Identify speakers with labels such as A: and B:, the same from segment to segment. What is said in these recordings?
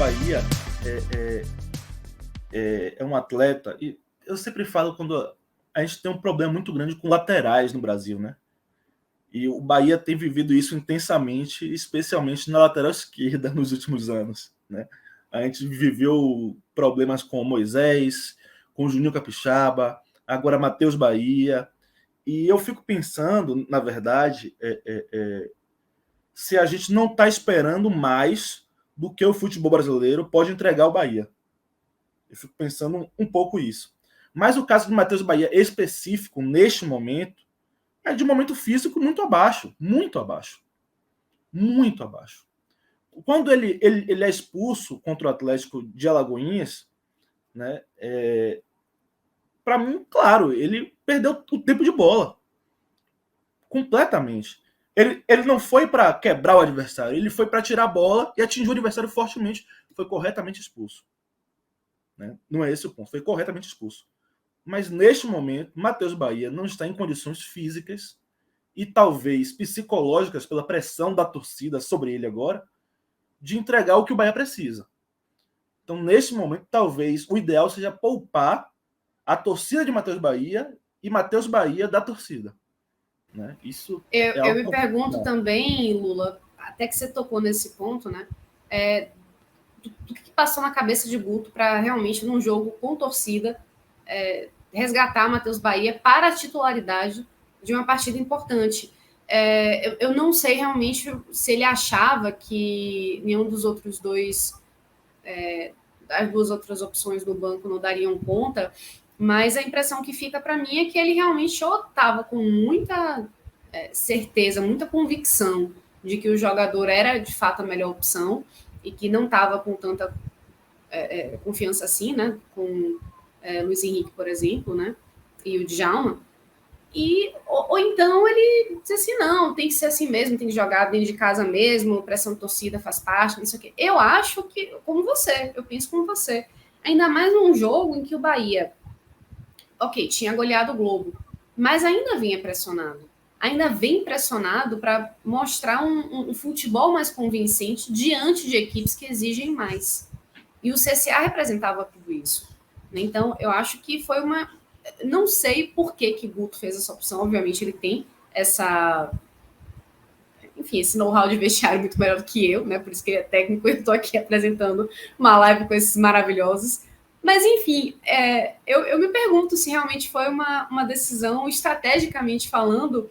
A: Bahia é um atleta, e eu sempre falo quando a gente tem um problema muito grande com laterais no Brasil, né? E o Bahia tem vivido isso intensamente, especialmente na lateral esquerda nos últimos anos, né? A gente viveu problemas com o Moisés, com o Juninho Capixaba, agora Matheus Bahia. E eu fico pensando, na verdade, se a gente não está esperando mais do que o futebol brasileiro pode entregar ao Bahia. Eu fico pensando um pouco isso. Mas o caso do Matheus Bahia específico, neste momento, é de um momento físico muito abaixo. Muito abaixo. Muito abaixo. Quando ele é expulso contra o Atlético de Alagoinhas, né, para mim, claro, ele perdeu o tempo de bola. Completamente. Ele não foi para quebrar o adversário, ele foi para tirar a bola e atingir o adversário fortemente. Foi corretamente expulso. Né? Não é esse o ponto, foi corretamente expulso. Mas neste momento, Matheus Bahia não está em condições físicas e talvez psicológicas, pela pressão da torcida sobre ele agora, de entregar o que o Bahia precisa. Então, neste momento, talvez o ideal seja poupar a torcida de Matheus Bahia e Matheus Bahia da torcida. Né? Isso
B: eu me pergunto também, Lula, até que você tocou nesse ponto, né? Do que passou na cabeça de Guto para realmente, num jogo com torcida, resgatar Matheus Bahia para a titularidade de uma partida importante. Eu não sei realmente se ele achava que nenhum dos outros dois, as duas outras opções do banco não dariam conta, mas a impressão que fica para mim é que ele realmente ou estava com muita certeza, muita convicção de que o jogador era de fato a melhor opção e que não estava com tanta confiança assim, né, com Luiz Henrique, por exemplo, né, e o Djalma, ou então ele diz assim, não, tem que ser assim mesmo, tem que jogar dentro de casa mesmo, pressão de torcida faz parte, não sei o quê. Eu acho que, como você, eu penso como você, ainda mais num jogo em que o Bahia, ok, tinha goleado o Globo, mas ainda vinha pressionado. Ainda vem pressionado para mostrar um futebol mais convincente diante de equipes que exigem mais. E o CSA representava tudo isso. Então, eu acho que foi uma... Não sei por que Guto fez essa opção. Obviamente, ele tem esse know-how de vestiário muito melhor do que eu, né? Por isso que ele é técnico e eu estou aqui apresentando uma live com esses maravilhosos. Mas, enfim, eu me pergunto se realmente foi uma decisão, estrategicamente falando,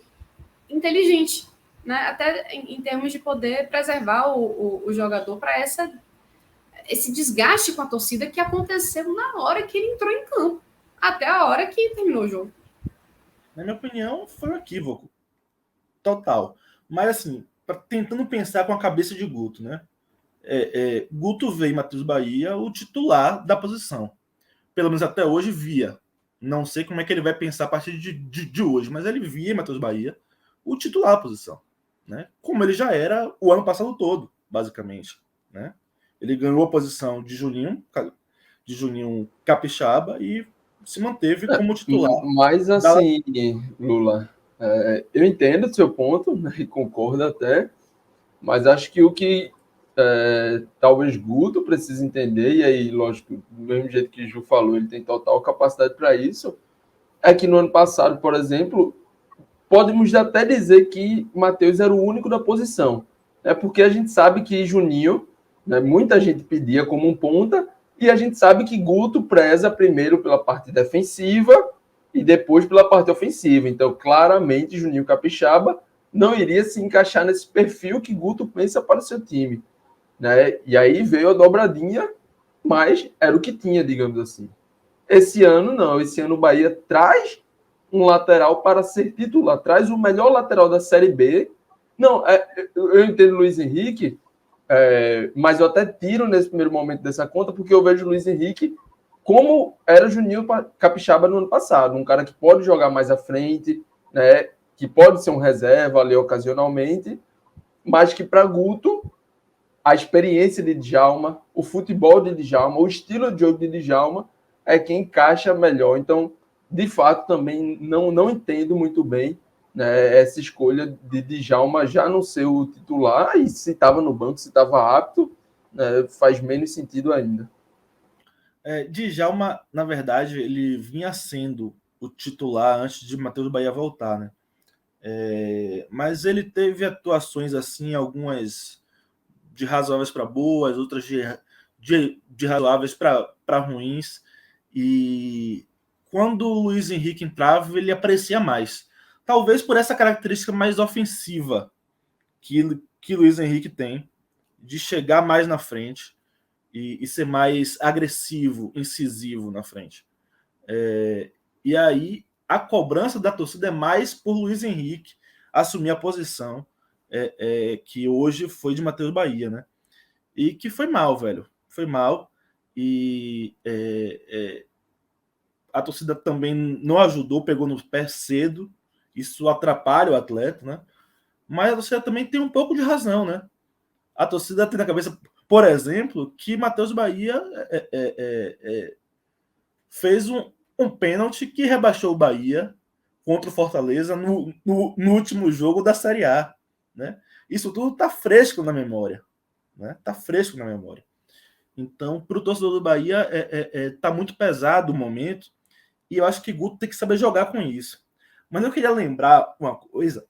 B: inteligente, né? Até em termos de poder preservar o jogador para esse desgaste com a torcida que aconteceu na hora que ele entrou em campo, até a hora que terminou o jogo.
A: Na minha opinião, foi um equívoco total. Mas, assim, tentando pensar com a cabeça de Guto, né? Guto vê em Matheus Bahia o titular da posição. Pelo menos até hoje via. Não sei como é que ele vai pensar a partir de hoje, mas ele via em Matheus Bahia o titular da posição. Né? Como ele já era o ano passado todo, basicamente. Né? Ele ganhou a posição de Juninho Capixaba e se manteve como titular.
C: Mas assim, Lula, eu entendo o seu ponto, né, e concordo até, mas acho que o que talvez Guto precisa entender, e aí, lógico, do mesmo jeito que o Ju falou, ele tem total capacidade para isso, é que no ano passado, por exemplo, podemos até dizer que Matheus era o único da posição, né, porque a gente sabe que Juninho, né, muita gente pedia como um ponta, e a gente sabe que Guto preza primeiro pela parte defensiva e depois pela parte ofensiva. Então, claramente, Juninho Capixaba não iria se encaixar nesse perfil que Guto pensa para o seu time. Né? E aí veio a dobradinha, mas era o que tinha, digamos assim. Esse ano, não. Esse ano o Bahia traz um lateral para ser titular. Traz o melhor lateral da Série B. Não, eu entendo Luiz Henrique, mas eu até tiro nesse primeiro momento dessa conta, porque eu vejo o Luiz Henrique como era o Juninho Capixaba no ano passado, um cara que pode jogar mais à frente, né, que pode ser um reserva ali ocasionalmente, mas que para Guto, a experiência de Djalma, o futebol de Djalma, o estilo de jogo de Djalma é quem encaixa melhor. Então, de fato, também não entendo muito bem, né, essa escolha de Djalma já não ser o titular, e se estava no banco, se estava apto, faz menos sentido ainda.
A: Djalma, na verdade, ele vinha sendo o titular antes de Matheus Bahia voltar, né? Mas ele teve atuações assim, algumas de razoáveis para boas, outras de razoáveis para ruins. E quando o Luiz Henrique entrava, ele aparecia mais. Talvez por essa característica mais ofensiva que Luiz Henrique tem, de chegar mais na frente e ser mais agressivo, incisivo na frente. E aí a cobrança da torcida é mais por Luiz Henrique assumir a posição que hoje foi de Matheus Bahia, né? E que foi mal, velho. Foi mal. E a torcida também não ajudou, pegou no pé cedo. Isso atrapalha o atleta, né? Mas a torcida também tem um pouco de razão, né? A torcida tem na cabeça, por exemplo, que Matheus Bahia fez um pênalti que rebaixou o Bahia contra o Fortaleza no último jogo da Série A, né? Isso tudo tá fresco na memória, né? Tá fresco na memória. Então, para o torcedor do Bahia, tá muito pesado o momento, e eu acho que Guto tem que saber jogar com isso. Mas eu queria lembrar uma coisa,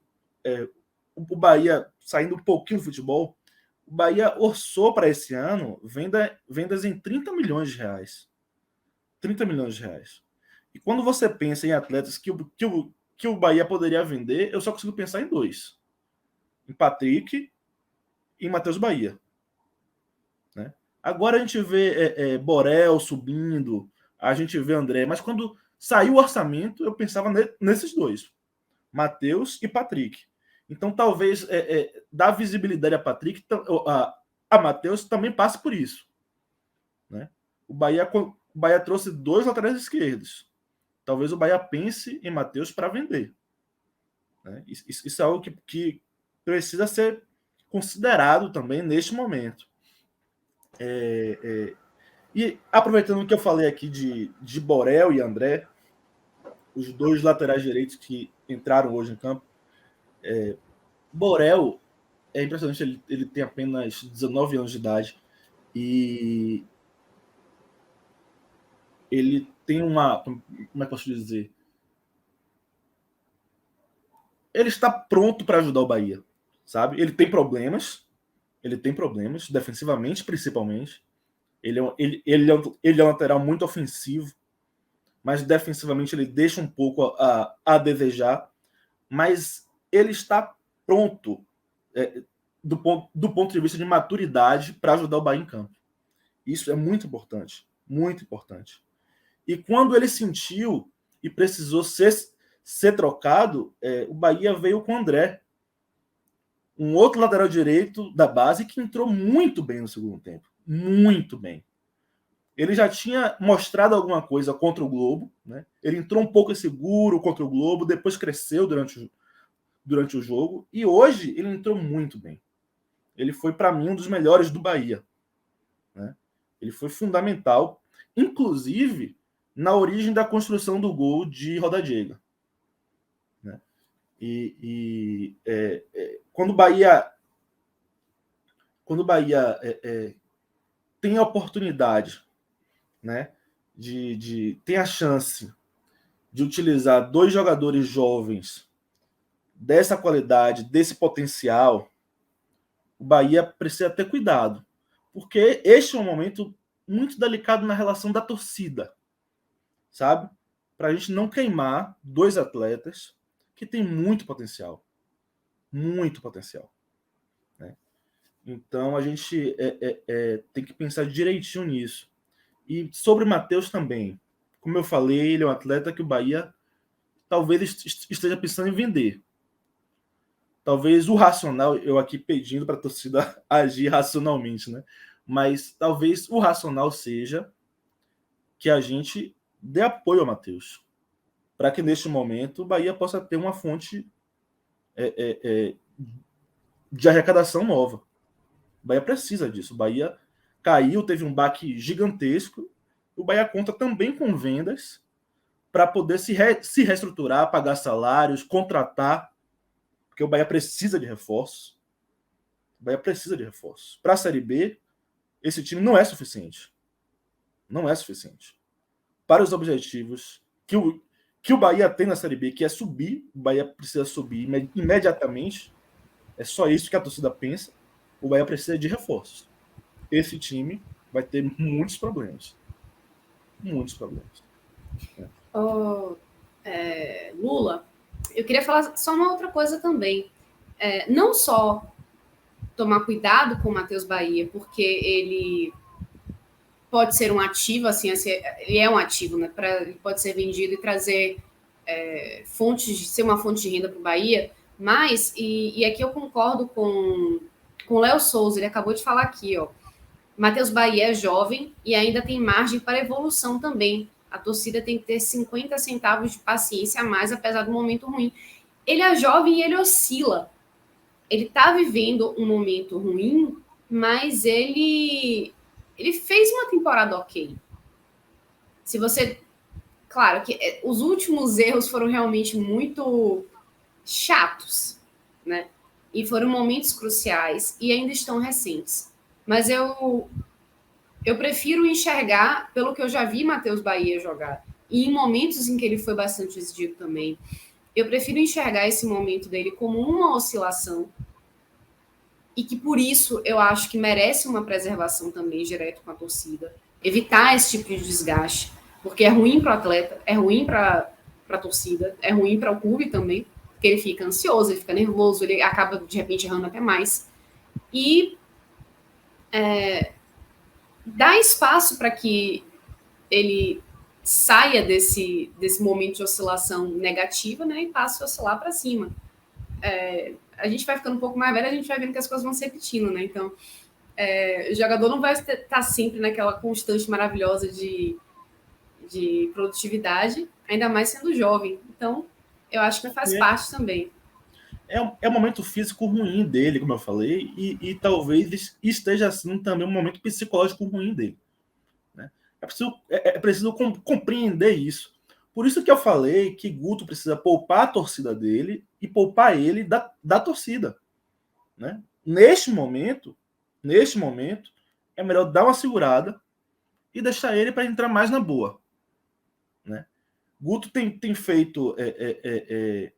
A: o Bahia, saindo um pouquinho do futebol, o Bahia orçou para esse ano vendas em 30 milhões de reais. 30 milhões de reais. E quando você pensa em atletas que o Bahia poderia vender, eu só consigo pensar em dois. Em Patrick e em Matheus Bahia. Né? Agora a gente vê Borel subindo, a gente vê André, mas quando saiu o orçamento, eu pensava nesses dois. Matheus e Patrick. Então talvez dar visibilidade a Patrick, a Matheus também passe por isso. Né? O Bahia trouxe 2 laterais esquerdos. Talvez o Bahia pense em Matheus para vender. Né? Isso é algo que precisa ser considerado também neste momento. E aproveitando o que eu falei aqui de Borel e André, os 2 laterais direitos que entraram hoje em campo, Borel é impressionante, ele tem apenas 19 anos de idade e ele tem uma... Como é que eu posso dizer? Ele está pronto para ajudar o Bahia, sabe? Ele tem problemas, defensivamente principalmente. Ele é um lateral muito ofensivo, mas defensivamente ele deixa um pouco a desejar. Mas ele está pronto do ponto de vista de maturidade para ajudar o Bahia em campo. Isso é muito importante, muito importante. E quando ele sentiu e precisou ser trocado, o Bahia veio com o André, um outro lateral direito da base que entrou muito bem no segundo tempo. Muito bem. Ele já tinha mostrado alguma coisa contra o Globo, né? Ele entrou um pouco inseguro contra o Globo, depois cresceu durante o jogo, e hoje ele entrou muito bem. Ele foi, para mim, um dos melhores do Bahia. Né? Ele foi fundamental, inclusive na origem da construção do gol de Roda Diego. Né? Quando o Bahia tem a oportunidade, né, tem a chance de utilizar 2 jogadores jovens dessa qualidade, desse potencial, o Bahia precisa ter cuidado, porque este é um momento muito delicado na relação da torcida, sabe? Para a gente não queimar 2 atletas que têm muito potencial. Muito potencial. Né? Então a gente tem que pensar direitinho nisso. E sobre o Matheus também. Como eu falei, ele é um atleta que o Bahia talvez esteja pensando em vender. Talvez o racional, eu aqui pedindo para a torcida agir racionalmente, né? Mas talvez o racional seja que a gente dê apoio ao Matheus, para que neste momento o Bahia possa ter uma fonte de arrecadação nova. O Bahia precisa disso. O Bahia caiu, teve um baque gigantesco. O Bahia conta também com vendas para poder se reestruturar, pagar salários, contratar, porque o Bahia precisa de reforços. O Bahia precisa de reforços. Para a Série B, esse time não é suficiente. Não é suficiente para os objetivos que o Bahia tem na Série B, que é subir. O Bahia precisa subir imediatamente. É só isso que a torcida pensa. O Bahia precisa de reforços. Esse time vai ter muitos problemas. Muitos problemas.
B: Lula, eu queria falar só uma outra coisa também. Não só tomar cuidado com o Matheus Bahia, porque ele pode ser um ativo, assim, ele é um ativo, né? Ele pode ser vendido e trazer ser uma fonte de renda para o Bahia, mas, e aqui eu concordo com o Léo Souza, ele acabou de falar aqui, ó, Matheus Bahia é jovem e ainda tem margem para evolução também. A torcida tem que ter 50 centavos de paciência a mais, apesar do momento ruim. Ele é jovem e ele oscila. Ele está vivendo um momento ruim, mas ele fez uma temporada ok. Se você... Claro que os últimos erros foram realmente muito chatos, né? E foram momentos cruciais e ainda estão recentes. Mas eu prefiro enxergar, pelo que eu já vi Matheus Bahia jogar, e em momentos em que ele foi bastante exigido também, eu prefiro enxergar esse momento dele como uma oscilação e que, por isso, eu acho que merece uma preservação também direto com a torcida. Evitar esse tipo de desgaste, porque é ruim para o atleta, é ruim para a torcida, é ruim para o clube também, porque ele fica ansioso, ele fica nervoso, ele acaba, de repente, errando até mais. E dá espaço para que ele saia desse momento de oscilação negativa, né, e passe a oscilar para cima. A gente vai ficando um pouco mais velho, a gente vai vendo que as coisas vão se repetindo, né? Então, o jogador não vai estar sempre naquela constante maravilhosa de produtividade, ainda mais sendo jovem. Então, eu acho que faz parte também.
A: É um momento físico ruim dele, como eu falei, e talvez esteja sendo também um momento psicológico ruim dele. Né? É preciso compreender isso. Por isso que eu falei que Guto precisa poupar a torcida dele e poupar ele da torcida. Né? Neste momento, é melhor dar uma segurada e deixar ele para entrar mais na boa. Né? Guto tem feito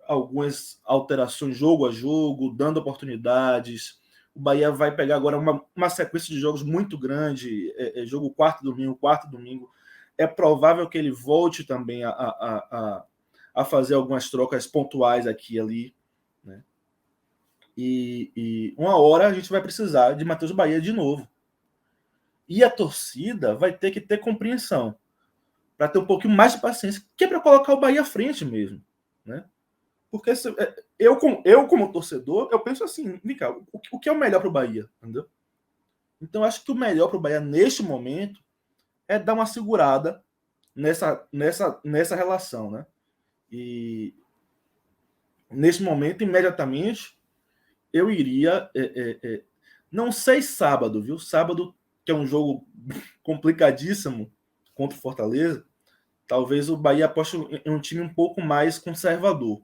A: algumas alterações jogo a jogo, dando oportunidades. O Bahia vai pegar agora uma sequência de jogos muito grande, jogo quarto domingo. É provável que ele volte também a fazer algumas trocas pontuais aqui e ali. Né? E uma hora a gente vai precisar de Matheus Bahia de novo. E a torcida vai ter que ter compreensão, para ter um pouquinho mais de paciência, que é para colocar o Bahia à frente mesmo. Né? Porque eu como torcedor, eu penso assim, Mica, o que é o melhor para o Bahia? Entendeu? Então, acho que o melhor para o Bahia, neste momento, é dar uma segurada nessa relação. Né? E, nesse momento, imediatamente, eu iria... não sei sábado, viu? Sábado, que é um jogo complicadíssimo contra o Fortaleza, talvez o Bahia aposte em um time um pouco mais conservador.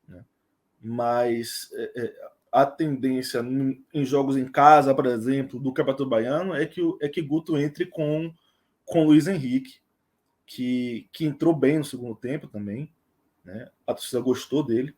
A: Né? Mas a tendência em jogos em casa, por exemplo, do Campeonato Baiano, é que Guto entre com Luiz Henrique, que entrou bem no segundo tempo também. Né? A torcida gostou dele.